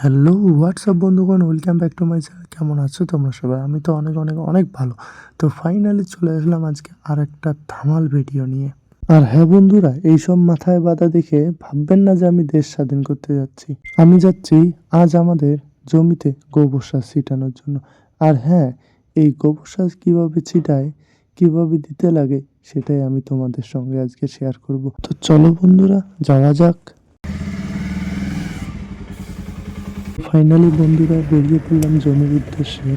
Hello WhatsApp বন্ধুগণ, welcome back to my channel. কেমন আছো তোমরা সবাই? আমি তো অনেক অনেক অনেক ভালো। তো ফাইনালি চলে আসলাম আজকে আর একটা ধামাল ভিডিও নিয়ে। আর হ্যাঁ বন্ধুরা, এইসব মাথায় বাঁধা দেখে ভাববেন না যে আমি দেশ স্বাধীন করতে যাচ্ছি। আমি যাচ্ছি আজ আমাদের জমিতে গোবর সার ছিটানোর জন্য। আর হ্যাঁ, এই গোবর সার কীভাবে ছিটায়, কীভাবে দিতে লাগে, সেটাই আমি তোমাদের সঙ্গে আজকে শেয়ার করব। তো চলো বন্ধুরা, যাওয়া যাক। ফাইনালি বন্ধুরা বেরিয়ে পড়লাম জমির উদ্দেশ্যে।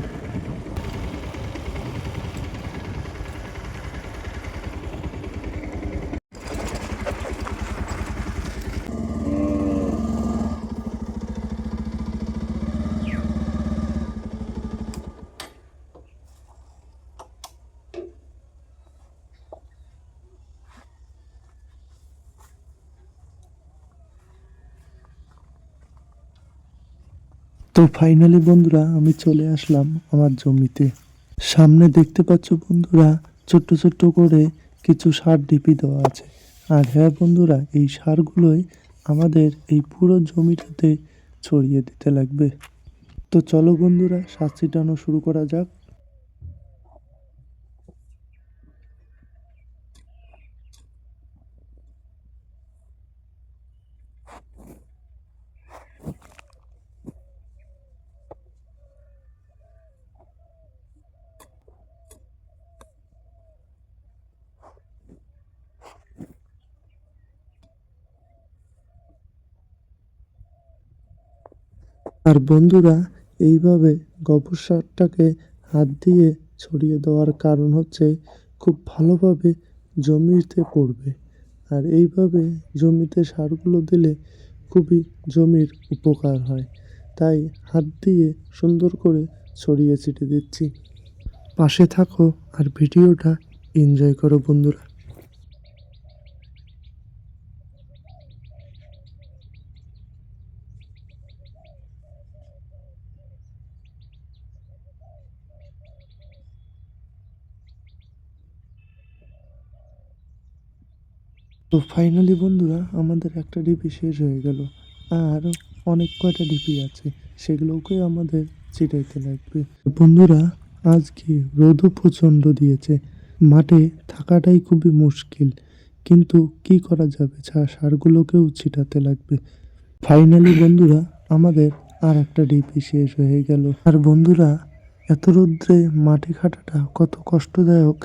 তো ফাইনালি বন্ধুরা আমি চলে আসলাম আমার জমিতে। সামনে দেখতে পাচ্ছ বন্ধুরা, ছোট্ট ছোট্ট করে কিছু সার ঢিপি দেওয়া আছে। আর হ্যাঁ বন্ধুরা, এই সারগুলোই আমাদের এই পুরো জমিটাতে ছড়িয়ে দিতে লাগবে। তো চলো বন্ধুরা, সার ছিটানো শুরু করা যাক। আর বন্ধুরা, এইভাবে গোবর সারটাকে হাত দিয়ে ছড়িয়ে দেওয়ার কারণ হচ্ছে খুব ভালোভাবে জমিতে পড়বে। আর এইভাবে জমিতে সারগুলো দিলে খুবই জমির উপকার হয়। তাই হাত দিয়ে সুন্দর করে ছড়িয়ে ছিটিয়ে দিচ্ছি। পাশে থাকো আর ভিডিওটা এনজয় করো বন্ধুরা। তো ফাইনালি বন্ধুরা আমাদের একটা ডিপি শেষ হয়ে গেল। আর অনেক কয়টা ডিপি আছে, সেগুলোকে আমাদের ছিটাইতে লাগবে। বন্ধুরা, আজকে রোদও প্রচণ্ড দিয়েছে, মাঠে থাকাটাই খুবই মুশকিল, কিন্তু কি করা যাবে, সারগুলোকেও ছিটাতে লাগবে। ফাইনালি বন্ধুরা আমাদের আর একটা ডিপি শেষ হয়ে গেল। আর বন্ধুরা, এত রৌদ্রে মাঠে খাটাটা কত কষ্টদায়ক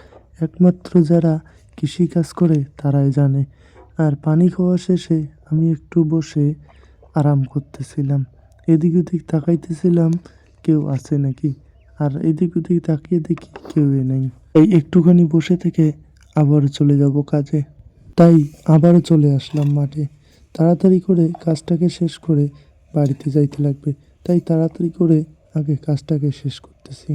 একমাত্র যারা কৃষিকাজ করে তারাই জানে। আর পানি খাওয়া শেষে আমি একটু বসে আরাম করতেছিলাম, এদিক ওদিক তাকাইতেছিলাম কেউ আছে নাকি। আর এদিক ওদিক তাকিয়ে দেখি কেউই নেই। এই একটুখানি বসে থেকে আবারও চলে যাব কাজে। তাই আবারও চলে আসলাম মাঠে। তাড়াতাড়ি করে কাজটাকে শেষ করে বাড়িতে যাইতে লাগবে, তাই তাড়াতাড়ি করে আগে কাজটাকে শেষ করতেছি।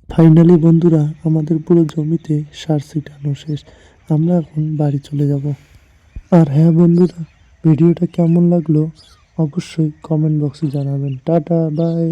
ফাইনালি বন্ধুরা আমাদের পুরো জমিতে সার ছিটানো শেষ। আমরা এখন বাড়ি চলে যাব। আর হ্যাঁ বন্ধুরা, ভিডিওটা কেমন লাগলো অবশ্যই কমেন্ট বক্সে জানাবেন। Ta-ta, by.